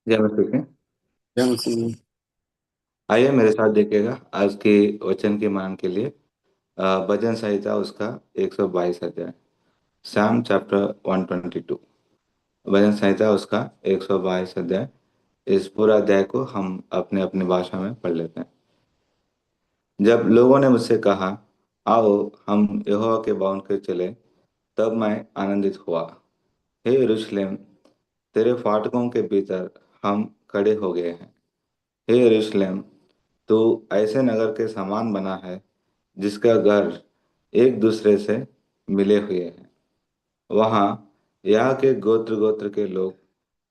जय मसीह की। क्या मसीह। आइए मेरे साथ देखिएगा आज की वचन के मान के लिए भजन संहिता उसका 122 अध्याय। साम चैप्टर 122। भजन संहिता उसका 122 अध्याय। इस पूरा अध्याय को हम अपने अपने भाषा में पढ़ लेते हैं। जब लोगों ने मुझसे कहा, आओ हम यहोवा के भवन के चले, तब मैं आनंदित हुआ। हे यरूशलेम, तेरे फाटकों के भीतर हम खड़े हो गए हैं। हे यरूशलेम, तो ऐसे नगर के समान बना है जिसका घर एक दूसरे से मिले हुए हैं। वहाँ यहाँ के गोत्र गोत्र के लोग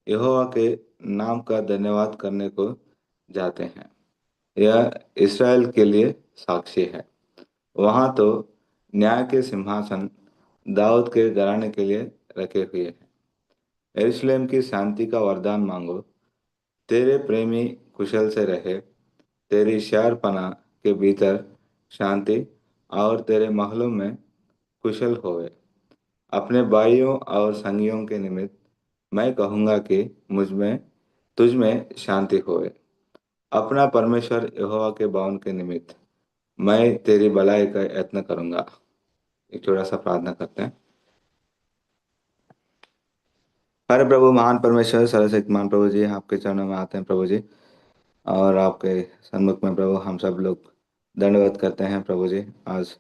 यहोवा के नाम का धन्यवाद करने को जाते हैं। यह इसराइल के लिए साक्षी है। वहाँ तो न्याय के सिंहासन दाऊद के घराने के लिए रखे हुए हैं। यरूशलेम की शांति का वरदान मांगो। तेरे प्रेमी कुशल से रहे। तेरी शहरपनाह के भीतर शांति और तेरे महलों में कुशल होवे। अपने भाइयों और संगियों के निमित्त मैं कहूँगा कि मुझ में तुझ में शांति होवे। अपना परमेश्वर यहोवा के भवन के निमित्त मैं तेरी भलाई का यत्न करूँगा। एक छोटा सा प्रार्थना करते हैं। हरे प्रभु, महान परमेश्वर, सर्वशक्तिमान प्रभु जी, आपके चरणों में आते हैं प्रभु जी। और आपके सन्मुख में प्रभु हम सब लोग दंडवत करते हैं प्रभु जी। आज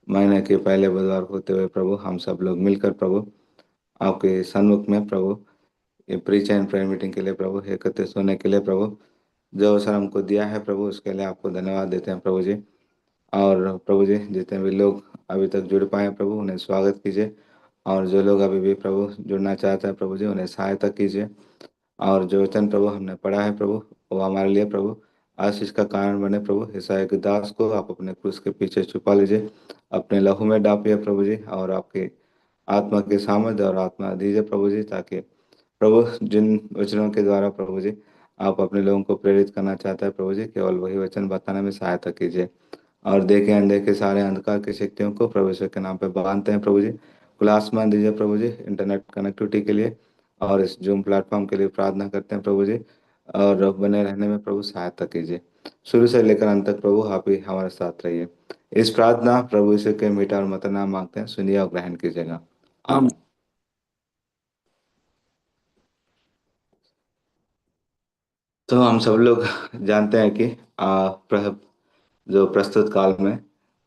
महीने के पहले बुधवार होते हुए प्रभु हम सब लोग मिलकर प्रभु आपके सन्मुख में प्रभु ये प्रीच एंड प्रेयर मीटिंग के लिए प्रभु एकत्रित होने के लिए प्रभु जो अवसर हमको दिया है प्रभु उसके लिए आपको धन्यवाद देते हैं प्रभु जी। और प्रभु जी जितने भी लोग अभी तक जुड़ पाए हैं प्रभु उन्हें स्वागत कीजिए। और जो लोग अभी भी प्रभु जुड़ना चाहते हैं प्रभु जी उन्हें सहायता कीजिए। और जो वचन प्रभु हमने पढ़ा है प्रभु वो हमारे लिए प्रभु आशीष का कारण बने प्रभु। ईसाई के दास को आप अपने क्रूस के पीछे छुपा लीजिए, अपने लहू में डापिए प्रभु जी। और आपके आत्मा के सामर्थ्य और आत्मा दीजिए प्रभु जी, ताकि प्रभु जिन वचनों के द्वारा प्रभु जी आप अपने लोगों को प्रेरित करना चाहते हैं प्रभु जी, केवल वही वचन बताने में सहायता कीजिए। और देखे अनदेखे सारे अंधकार की शक्तियों को प्रभु यीशु के नाम पे बांधते हैं प्रभु जी। खुला आसमान दीजिए प्रभु जी इंटरनेट कनेक्टिविटी के लिए। और इस जूम प्लेटफॉर्म के लिए प्रार्थना करते हैं प्रभु जी। और बने रहने में प्रभु सहायता कीजिए। शुरू से लेकर अंत तक प्रभु आप ही हमारे साथ रहिए। इस प्रार्थना प्रभु यीशु के मीठा और मधुर नाम मांगते हैं, सुनिए और ग्रहण कीजिएगा। हम आमीन। तो हम सब लोग जानते हैं कि जो प्रस्तुत काल में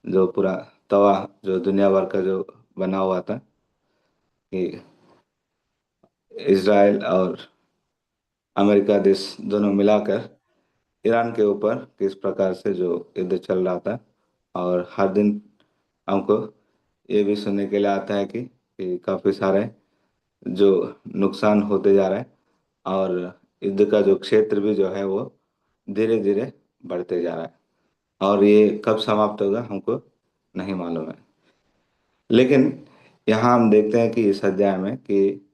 जो पूरा तवा जो दुनिया भर का जो बना हुआ था कि इसराइल और अमेरिका देश दोनों मिलाकर ईरान के ऊपर किस प्रकार से जो युद्ध चल रहा था। और हर दिन हमको ये भी सुनने के लिए आता है कि काफ़ी सारे जो नुकसान होते जा रहे हैं। और युद्ध का जो क्षेत्र भी जो है वो धीरे धीरे बढ़ते जा रहा है। और ये कब समाप्त होगा हमको नहीं मालूम है। लेकिन यहाँ हम देखते हैं कि इस अध्याय में कि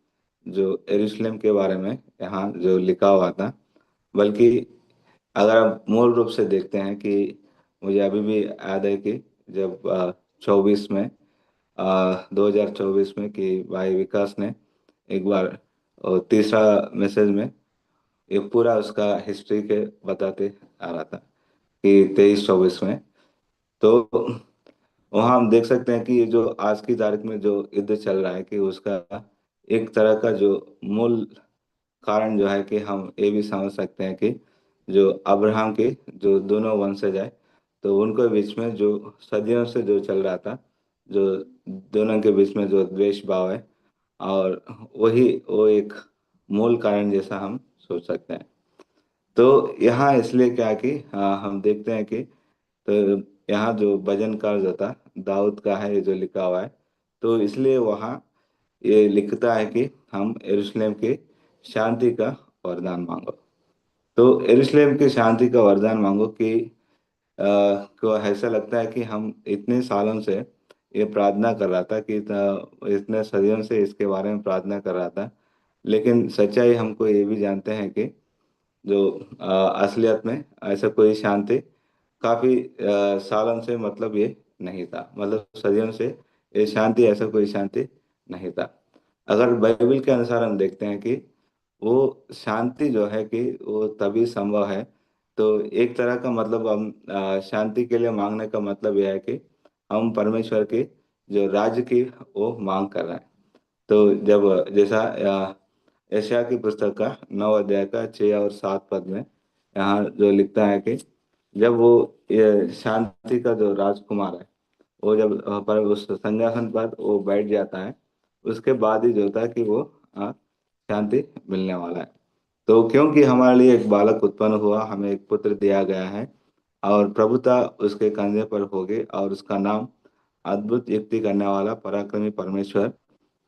जो यरूशलेम के बारे में यहाँ जो लिखा हुआ था, बल्कि अगर आप मूल रूप से देखते हैं कि मुझे अभी भी याद है कि जब 24 में 2024 में कि भाई विकास ने एक बार तीसरा मैसेज में ये पूरा उसका हिस्ट्री के बताते आ रहा था कि 23-24 में। तो वहाँ हम देख सकते हैं कि ये जो आज की तारीख में जो युद्ध चल रहा है कि उसका एक तरह का जो मूल कारण जो है कि हम ये भी समझ सकते हैं कि जो अब्राहम के जो दोनों वंशज है तो उनके बीच में जो सदियों से जो चल रहा था, जो दोनों के बीच में जो द्वेष भाव है। और वही वो एक मूल कारण जैसा हम सोच सकते हैं। तो यहाँ इसलिए क्या कि हम देखते हैं कि तो यहाँ जो भजनकार जो था दाऊद का है ये जो लिखा हुआ है। तो इसलिए वहाँ ये लिखता है कि हम यरूशलेम की शांति का वरदान मांगो। तो यरूशलेम की शांति का वरदान मांगो कि को ऐसा लगता है कि हम इतने सालों से ये प्रार्थना कर रहा था कि इतने सदियों से इसके बारे में प्रार्थना कर रहा था। लेकिन सच्चाई हमको ये भी जानते हैं कि जो असलियत में ऐसा कोई शांति काफी सालों से मतलब ये नहीं था, मतलब सदियों से ये शांति ऐसा कोई शांति नहीं था। अगर बाइबल के अनुसार हम देखते हैं कि वो शांति जो है कि वो तभी संभव है। तो एक तरह का मतलब हम शांति के लिए मांगने का मतलब यह है कि हम परमेश्वर की जो राज्य की वो मांग कर रहे हैं। तो जब जैसा यशायाह की पुस्तक का 9 अध्याय का 6 और 7 पद में यहाँ जो लिखता है कि जब वो ये शांति का जो राजकुमार है, वो जब पर उस सिंहासन पर वो बैठ जाता है, उसके बाद ही जो होता है कि वो शांति मिलने वाला है। तो क्योंकि हमारे लिए एक बालक उत्पन्न हुआ, हमें एक पुत्र दिया गया है, और प्रभुता उसके कंधे पर होगी, और उसका नाम अद्भुत युक्ति करने वाला, पराक्रमी परमेश्वर,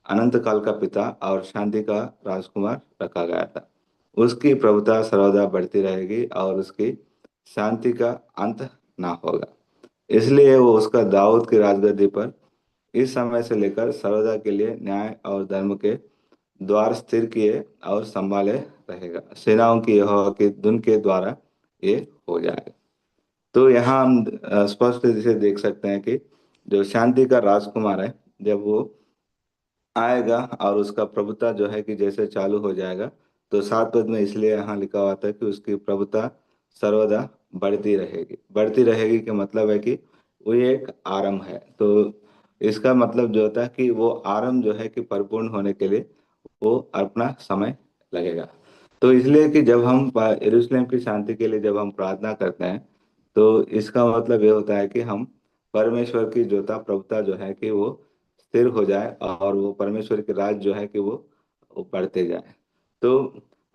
अनंत काल का पिता और शांति का राजकुमार रखा गया था। उसकी प्रभुता सर्वदा बढ़ती रहेगी और उसकी शांति का अंत ना होगा। इसलिए वो उसका दाऊद की राजगद्दी पर इस समय से लेकर सर्वदा के लिए न्याय और धर्म के द्वार स्थिर किए और संभाले रहेगा। सेनाओं की यहोवा के धुन के द्वारा ये हो जाएगा। तो यहाँ हम स्पष्ट रूप से देख सकते हैं कि जो शांति का राजकुमार है, जब वो आएगा और उसका प्रभुता जो है कि जैसे चालू हो जाएगा, तो 7 पद में इसलिए यहाँ लिखा हुआ था कि उसकी प्रभुता सर्वदा बढ़ती रहेगी। बढ़ती रहेगी का मतलब है कि वो एक आरंभ है। तो इसका मतलब जो होता है कि वो आरंभ जो है कि परिपूर्ण होने के लिए वो अपना समय लगेगा। तो इसलिए कि जब हम यरूशलेम की शांति के लिए जब हम प्रार्थना करते हैं, तो इसका मतलब ये होता है कि हम परमेश्वर की जोता प्रभुता जो है कि वो स्थिर हो जाए, और वो परमेश्वर के राज जो है कि वो बढ़ते जाए। तो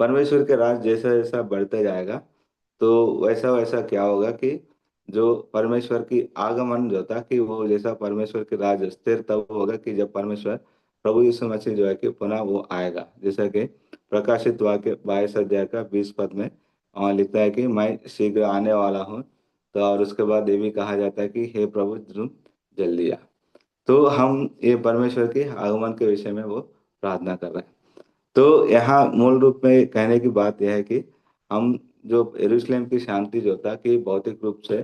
परमेश्वर के राज जैसा जैसा बढ़ते जाएगा, तो वैसा वैसा क्या होगा कि जो परमेश्वर की आगमन जो था कि वो जैसा परमेश्वर के राज स्थिर तब होगा कि जब परमेश्वर प्रभु यीशु मसीह जो है कि पुनः वो आएगा। जैसा कि प्रकाशित वाक्य 22 अध्याय का 20 पद में लिखता है कि मैं शीघ्र आने वाला हूँ। तो और उसके बाद ये भी कहा जाता है कि हे प्रभु तुम जल्दी आ। तो हम ये परमेश्वर के आगमन के विषय में वो प्रार्थना कर रहे हैं। तो यहाँ मूल रूप में कहने की बात यह है कि हम जो यरूशलेम की शांति जो था कि भौतिक रूप से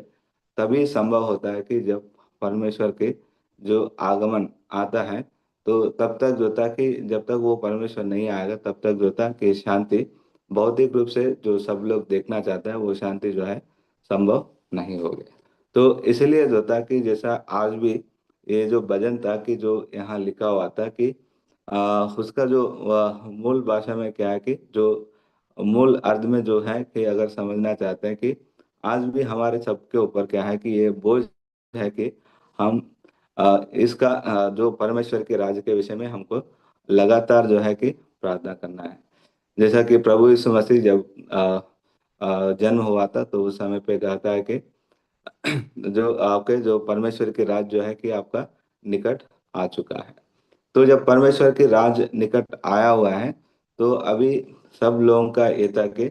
तभी संभव होता है कि जब परमेश्वर के जो आगमन आता है। तो तब तक जो था कि जब तक वो परमेश्वर नहीं आएगा, तब तक जो था कि शांति भौतिक रूप से जो सब लोग देखना चाहते हैं वो शांति जो है संभव नहीं होगी। तो इसलिए जो था कि जैसा आज भी ये जो भजन था कि जो यहाँ लिखा हुआ था कि उसका जो मूल भाषा में क्या है कि जो मूल अर्थ में जो है कि अगर समझना चाहते हैं कि आज भी हमारे सबके ऊपर क्या है कि ये बोझ है कि हम इसका जो परमेश्वर के राज्य के विषय में हमको लगातार जो है कि प्रार्थना करना है। जैसा कि प्रभु यीशु मसीह जब जन्म हुआ था, तो उस समय पे कहता है कि जो आपके जो परमेश्वर के राज जो है कि आपका निकट आ चुका है। तो जब परमेश्वर के राज निकट आया हुआ है, तो अभी सब लोगों का ये था कि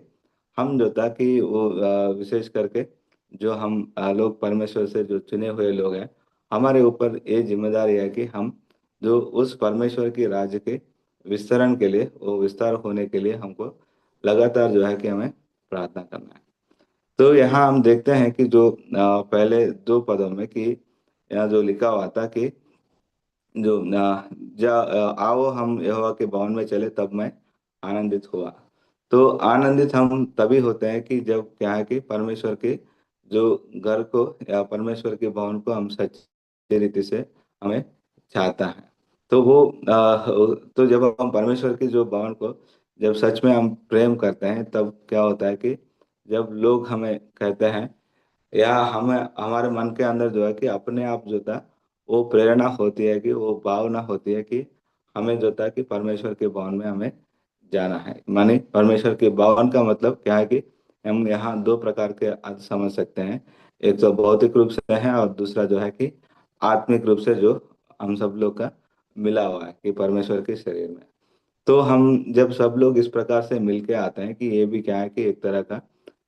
हम जो था कि वो विशेष करके जो हम लोग परमेश्वर से जो चुने हुए लोग हैं, हमारे ऊपर ये जिम्मेदारी है कि हम जो उस परमेश्वर के राज्य के विस्तरण के लिए, वो विस्तार होने के लिए हमको लगातार जो है कि हमें प्रार्थना करना है। तो यहाँ हम देखते हैं कि जो पहले 2 पदों में कि यहाँ जो लिखा हुआ था कि जो आओ हम यहोवा के भवन में चले, तब मैं आनंदित हुआ। तो आनंदित हम तभी होते हैं कि जब क्या है कि परमेश्वर के जो घर को या परमेश्वर के भवन को हम सच्ची रीति से हमें चाहता है। तो वो तो जब हम परमेश्वर के जो भवन को जब सच में हम प्रेम करते हैं, तब क्या होता है कि जब लोग हमें कहते हैं या हमें हमारे मन के अंदर जो है कि अपने आप जो था वो प्रेरणा होती है कि वो भावना होती है कि हमें जो था कि परमेश्वर के भवन में हमें जाना है। माने परमेश्वर के भवन का मतलब क्या है कि हम यहाँ 2 प्रकार के अर्थ समझ सकते हैं। एक तो भौतिक रूप से है, और दूसरा जो है कि आत्मिक रूप से जो हम सब लोग का मिला हुआ है कि परमेश्वर के शरीर में। तो हम जब सब लोग इस प्रकार से मिलके आते हैं कि ये भी क्या है कि एक तरह का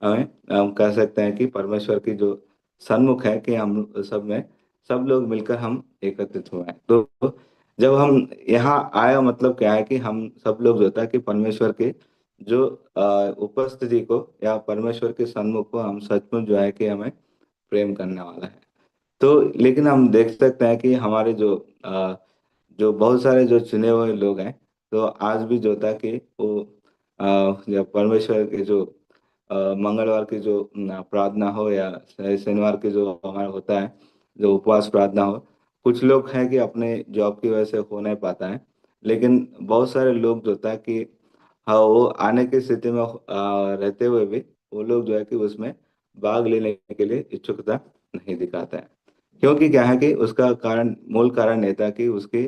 हमें हम कह सकते हैं कि परमेश्वर की जो सन्मुख है कि हम सब में सब लोग मिलकर हम एकत्रित हुए हैं। तो जब हम यहाँ आए मतलब क्या है कि हम सब लोग जो था कि परमेश्वर के जो उपस्थिति को या परमेश्वर के सन्मुख को हम सचमुच जो है कि हमें प्रेम करने वाला है। तो लेकिन हम देख सकते हैं कि हमारे जो बहुत सारे जो चुने हुए लोग हैं, तो आज भी जो था कि वो जब परमेश्वर के जो मंगलवार की जो प्रार्थना हो या शनिवार की जो हमारा होता है जो उपवास प्रार्थना हो, कुछ लोग हैं कि अपने जॉब की वजह से हो नहीं पाता है। लेकिन बहुत सारे लोग जो होता है कि हाँ, वो आने की स्थिति में रहते हुए भी वो लोग जो है कि उसमें भाग लेने के लिए इच्छुकता नहीं दिखाते हैं। क्योंकि क्या है कि उसका कारण, मूल कारण ये था कि उसकी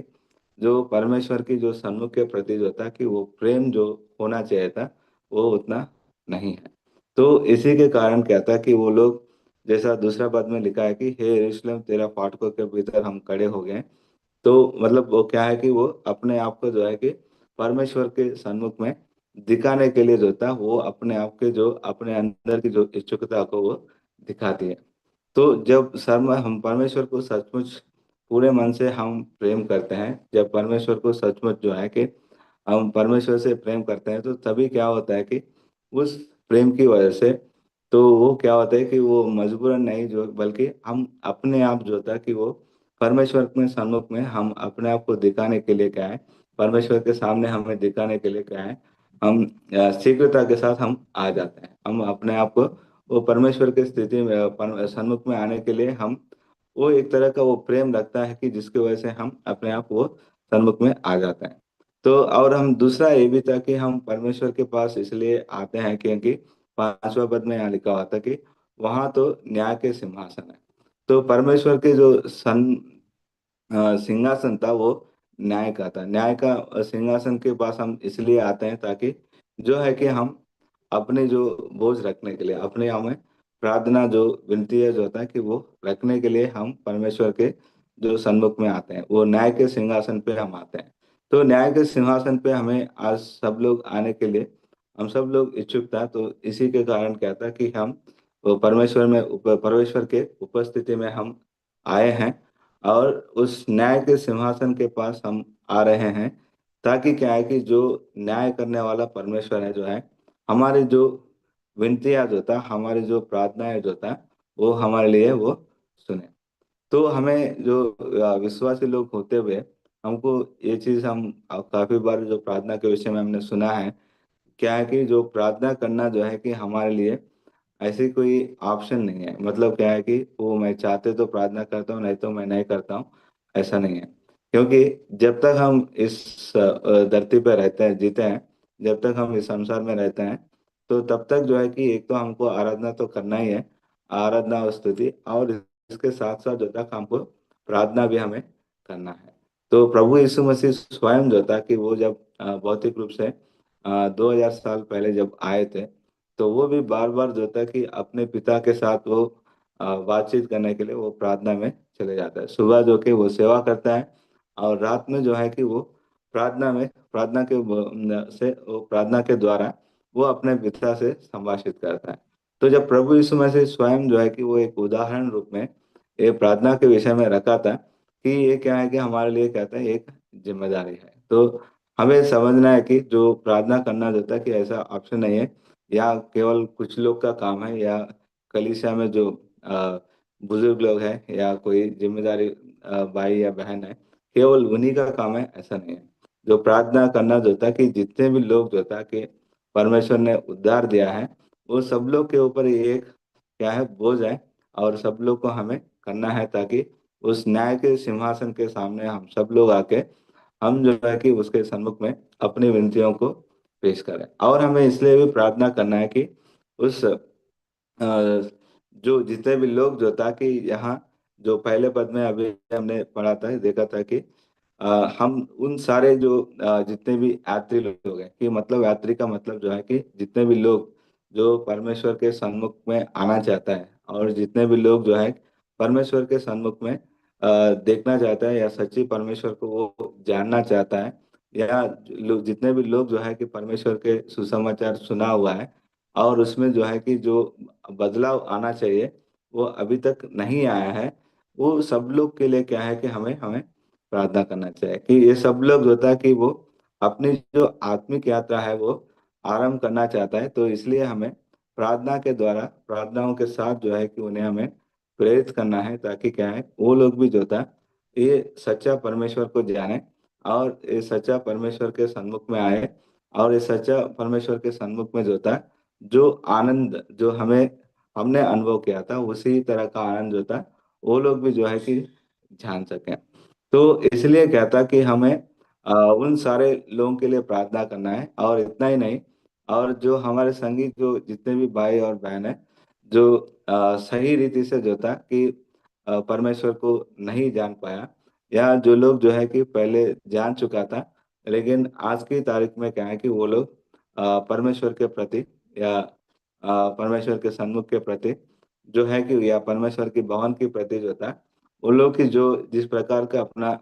जो परमेश्वर की जो सन्मुख के प्रति जो था कि वो प्रेम जो होना चाहिए था वो उतना नहीं है। तो इसी के कारण क्या था कि वो लोग, जैसा दूसरा पद में लिखा है कि हे यरूशलेम तेरा फाटकों के भीतर हम खड़े हो गए। तो मतलब वो क्या है कि वो अपने आप को जो है कि परमेश्वर के सन्मुख में दिखाने के लिए जो था वो अपने आप के जो अपने अंदर की जो इच्छुकता को वो दिखाती है। तो जब सर्व हम परमेश्वर को सचमुच पूरे मन से हम प्रेम करते हैं, जब परमेश्वर को सचमुच जो है कि हम परमेश्वर से प्रेम करते हैं, तो तभी क्या होता है कि उस प्रेम की वजह से तो वो क्या होता है कि वो मजबूरन नहीं जो, बल्कि हम अपने आप जो होता है कि वो परमेश्वर में सन्मुख में हम अपने आप को दिखाने के लिए क्या है, परमेश्वर के सामने हमें दिखाने के लिए क्या है, हम शीघ्रता के साथ हम आ जाते हैं। हम अपने आप को वो परमेश्वर की स्थिति में सन्मुख में आने के लिए हम वो एक तरह का वो प्रेम रखता है कि जिसकी वजह से हम अपने आप वो सन्मुख में आ जाते हैं। तो और हम दूसरा ये भी था कि हम परमेश्वर के पास इसलिए आते हैं क्योंकि पांचवा पद में यहाँ लिखा हुआ था कि वहां तो न्याय के सिंहासन है। तो परमेश्वर के जो सिंहासन था वो न्याय का था। न्याय का सिंहासन के पास हम इसलिए आते हैं ताकि जो है कि हम अपने जो बोझ रखने के लिए, अपने हमें प्रार्थना जो विनती है जो होता है कि वो रखने के लिए हम परमेश्वर के जो सन्मुख में आते हैं, वो न्याय के सिंहासन पे हम आते हैं। तो न्याय के सिंहासन पे हमें आज सब लोग आने के लिए हम सब लोग इच्छुक था। तो इसी के कारण क्या था कि हम वो परमेश्वर के उपस्थिति में हम आए हैं और उस न्याय के सिंहासन के पास हम आ रहे हैं, ताकि क्या है कि जो न्याय करने वाला परमेश्वर है जो है, हमारी जो विनतियां जो था, हमारी जो प्रार्थनाएं जो था, वो हमारे लिए वो सुने। तो हमें जो विश्वासी लोग होते हुए हमको ये चीज हम काफी बार जो प्रार्थना के विषय में हमने सुना है, क्या है कि जो प्रार्थना करना जो है कि हमारे लिए ऐसी कोई ऑप्शन नहीं है। मतलब क्या है कि वो मैं चाहते तो प्रार्थना करता हूँ, नहीं तो मैं नहीं करता हूँ, ऐसा नहीं है। क्योंकि जब तक हम इस धरती पर रहते हैं, जीते हैं, जब तक हम इस संसार में रहते हैं, तो तब तक जो है कि एक तो हमको आराधना तो करना ही है, आराधना और स्तुति, और इसके साथ साथ जो तक हमको प्रार्थना भी हमें करना है। तो प्रभु यीशु मसीह स्वयं जो था कि वो जब भौतिक रूप से 2000 साल पहले जब आए थे, तो वो भी बार बार जो था कि अपने पिता के साथ वो बातचीत करने के लिए वो प्रार्थना में चले जाता है। सुबह जो कि वो सेवा करता है, और रात में जो है कि वो प्रार्थना में, से वो प्रार्थना के द्वारा वो अपने पिता से संभाषित करता है। तो जब प्रभु यीशु मसीह स्वयं जो है कि वो एक उदाहरण रूप में ये प्रार्थना के विषय में रखा था कि ये क्या है कि हमारे लिए कहता है एक जिम्मेदारी है। तो हमें समझना है कि जो प्रार्थना करना जो था कि ऐसा ऑप्शन नहीं है या केवल कुछ लोग का काम है, या कलीसिया में जो अ, बुजुर्ग लोग हैं या कोई जिम्मेदारी भाई या बहन है, केवल उन्हीं का काम है, ऐसा नहीं है। जो प्रार्थना करना जो था कि जितने भी लोग जो था कि परमेश्वर ने उद्धार दिया है, वो सब लोग के ऊपर ये एक क्या है, बोझ है, और सब लोग को हमें करना है, ताकि उस न्याय के सिंहासन के सामने हम सब लोग आके हम जो है कि उसके सन्मुख में अपनी विनतियों को पेश करें। और हमें इसलिए भी प्रार्थना करना है कि उस जो जितने भी लोग जो था कि यहाँ जो पहले पद में अभी हमने पढ़ा था, देखा था कि हम उन सारे जो जितने भी यात्री लोग हैं, कि मतलब यात्री का मतलब जो है कि जितने भी लोग जो परमेश्वर के सन्मुख में आना चाहता है, और जितने भी लोग जो है परमेश्वर के सन्मुख में देखना चाहता है, या सच्ची परमेश्वर को वो जानना चाहता है, या जितने भी लोग जो है कि परमेश्वर के सुसमाचार सुना हुआ है, और उसमें जो है कि जो बदलाव आना चाहिए वो अभी तक नहीं आया है, वो सब लोग के लिए क्या है कि हमें हमें प्रार्थना करना चाहिए कि ये सब लोग जो होता है कि वो अपनी जो आत्मिक यात्रा है वो आरंभ करना चाहता है। तो इसलिए हमें प्रार्थना के द्वारा, प्रार्थनाओं के साथ जो है कि उन्हें हमें प्रेरित करना है, ताकि क्या है वो लोग भी जो होता है ये सच्चा परमेश्वर को जाने, और ये सच्चा परमेश्वर के सन्मुख में आए, और ये सच्चा परमेश्वर के सन्मुख में जो होता है, जो आनंद जो हमें हमने अनुभव किया था, उसी तरह का आनंद जो था वो लोग भी जो है कि जान सकें। तो इसलिए कहता कि हमें उन सारे लोगों के लिए प्रार्थना करना है, और इतना ही नहीं, और जो हमारे संगी जो जितने भी भाई और बहन है, जो सही रीति से जो था कि परमेश्वर को नहीं जान पाया, या जो लोग जो है कि पहले जान चुका था, लेकिन आज की तारीख में क्या है कि वो लोग परमेश्वर के प्रति, या परमेश्वर के सन्मुख के प्रति जो है कि, या परमेश्वर की भवन के प्रति जो था, उन लोग की जो जिस प्रकार का अपना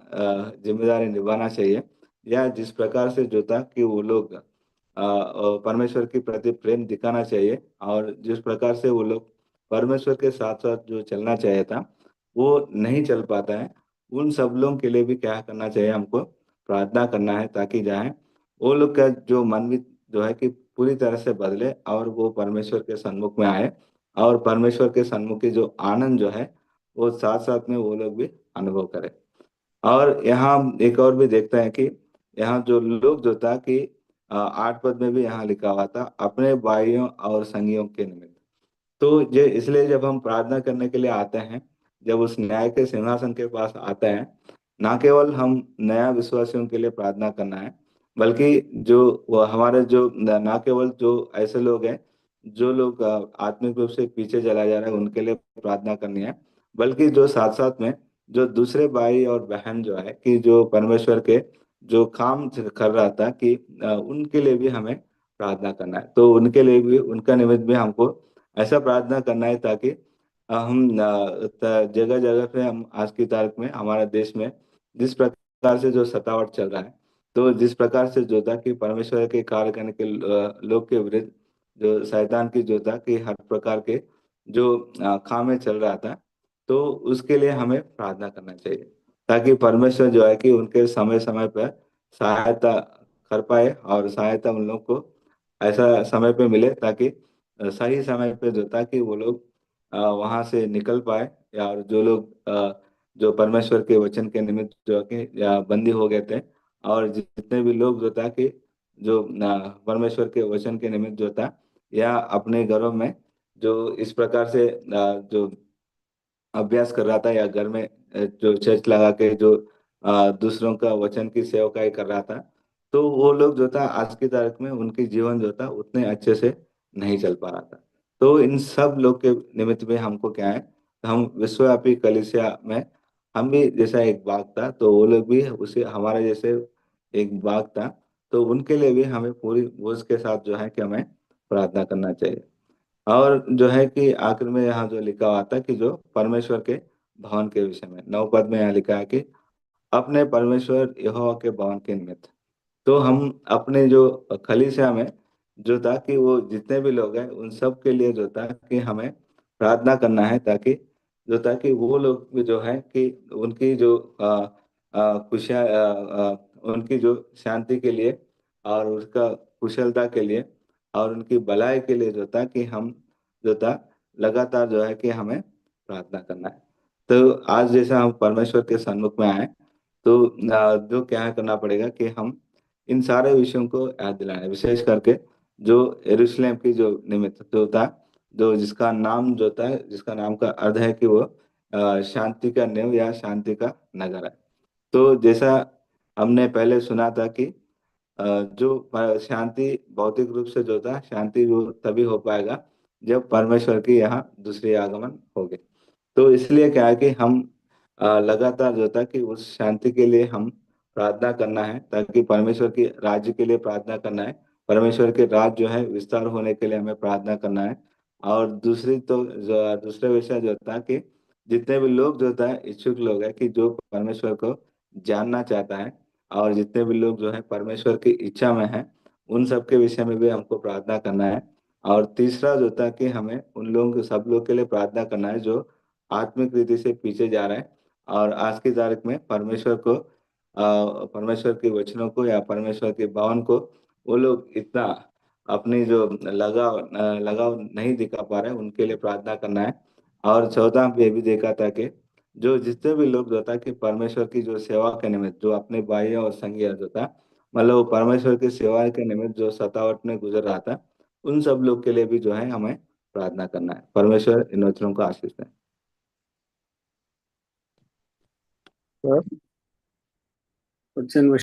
जिम्मेदारी निभाना चाहिए, या जिस प्रकार से जो था कि वो लोग परमेश्वर के प्रति प्रेम दिखाना चाहिए, और जिस प्रकार से वो लोग परमेश्वर के साथ साथ जो चलना चाहिए था वो नहीं चल पाता है, उन सब लोगों के लिए भी क्या करना चाहिए, हमको प्रार्थना करना है, ताकि जाए वो लोग का जो मन भी जो है कि पूरी तरह से बदले, और वो परमेश्वर के सन्मुख में आए, और परमेश्वर के सन्मुख की जो आनंद जो है वो साथ साथ में वो लोग भी अनुभव करें। और यहाँ हम एक और भी देखते हैं कि यहाँ जो लोग जो था कि 8 पद में भी यहाँ लिखा हुआ था, अपने भाइयों और संगियों के निमित्त। तो ये इसलिए जब हम प्रार्थना करने के लिए आते हैं, जब उस न्याय के सिंहासन के पास आते हैं, ना केवल हम नया विश्वासियों के लिए प्रार्थना करना है, बल्कि जो वो हमारे जो ना केवल जो ऐसे लोग हैं जो लोग आत्मिक रूप से पीछे चला जा रहे हैं, उनके लिए प्रार्थना करनी है, बल्कि जो साथ साथ में जो दूसरे भाई और बहन जो है कि जो परमेश्वर के जो काम कर रहा था कि उनके लिए भी हमें प्रार्थना करना है। तो उनके लिए भी, उनका निमित्त भी हमको ऐसा प्रार्थना करना है, ताकि हम जगह जगह पे, हम आज की तारीख में हमारे देश में जिस प्रकार से जो सतावट चल रहा है, तो जिस प्रकार से जो था कि परमेश्वर के कार्य करने के लोग के विरुद्ध जो शैतान की जो था कि हर प्रकार के जो खामे चल रहा था, तो उसके लिए हमें प्रार्थना करना चाहिए, ताकि परमेश्वर जो है कि उनके समय समय पर सहायता कर पाए, और सहायता उन लोग को ऐसा समय पे मिले, ताकि सही समय पे जो था कि वो लोग वहां से निकल पाए, या और जो लोग जो परमेश्वर के वचन के निमित्त जो है कि या बंदी हो गए थे, और जितने भी लोग जो था कि जो परमेश्वर के वचन के निमित्त जो था, या अपने घरों में जो इस प्रकार से जो अभ्यास कर रहा था, या घर में जो चर्च लगा के जो दूसरों का वचन की सेवकाई कर रहा था, तो वो लोग जो था आज की तारीख में उनकी जीवन जो था उतने अच्छे से नहीं चल पा रहा था। तो इन सब लोग के निमित्त में हमको क्या है, हम विश्वव्यापी कलीसिया में हम भी जैसा एक बाग था, तो वो लोग भी उसे हमारे जैसे एक बाग था, तो उनके लिए भी हमें पूरी बोझ के साथ जो है कि हमें प्रार्थना करना चाहिए। और जो है कि आखिर में यहाँ जो लिखा हुआ था कि जो परमेश्वर के भवन के विषय में 9 पद में यहाँ लिखा है कि अपने परमेश्वर यहोवा के भवन के निमित्त। तो हम अपने जो कलीसिया में जो था कि वो जितने भी लोग हैं उन सब के लिए जो था कि हमें प्रार्थना करना है, ताकि जो था कि वो लोग भी जो है कि उनकी जो खुशियाँ उनकी जो शांति के लिए, और उसका कुशलता के लिए, और उनकी भलाई के लिए जो था कि हम जो था लगातार जो है कि हमें प्रार्थना करना है। तो आज जैसा हम परमेश्वर के सन्मुख में आए, तो जो क्या करना पड़ेगा कि हम इन सारे विषयों को याद दिलाएं, विशेष करके जो यरूशलेम की जो निमित्त जो था, जो जिसका नाम जो था, जिसका नाम का अर्थ है कि वो शांति का नेव, या शांति का नगर है। तो जैसा हमने पहले सुना था कि जो शांति भौतिक रूप से जो था, शांति वो तभी हो पाएगा जब परमेश्वर की यहाँ दूसरी आगमन होगी। तो इसलिए क्या है कि हम लगातार जो था कि उस शांति के लिए हम प्रार्थना करना है, ताकि परमेश्वर के राज्य के लिए प्रार्थना करना है, परमेश्वर के राज्य जो है विस्तार होने के लिए हमें प्रार्थना करना है। और दूसरी तो दूसरा विषय जो था कि जितने भी लोग जो था इच्छुक लोग हैं कि जो परमेश्वर को जानना चाहता है, और जितने भी लोग जो है परमेश्वर की इच्छा में है, उन सब के विषय में भी हमको प्रार्थना करना है। और तीसरा जो था कि हमें उन लोगों के सब लोग के लिए प्रार्थना करना है जो आत्मिक रीति से पीछे जा रहे हैं, और आज की तारीख में परमेश्वर को परमेश्वर के वचनों को, या परमेश्वर के भवन को वो लोग इतना अपनी जो लगाव नहीं दिखा पा रहे हैं, उनके लिए प्रार्थना करना है। और चौथा ये भी देखा था कि जो जितने भी लोग जो था कि परमेश्वर की जो सेवा के निमित्त जो अपने भाइयों और संगिया जो था मतलब वो परमेश्वर की सेवा के निमित्त जो सतावट में गुजर रहा था, उन सब लोग के लिए भी जो है हमें प्रार्थना करना है। परमेश्वर इन वचनों को आशीष दें। क्वेश्चन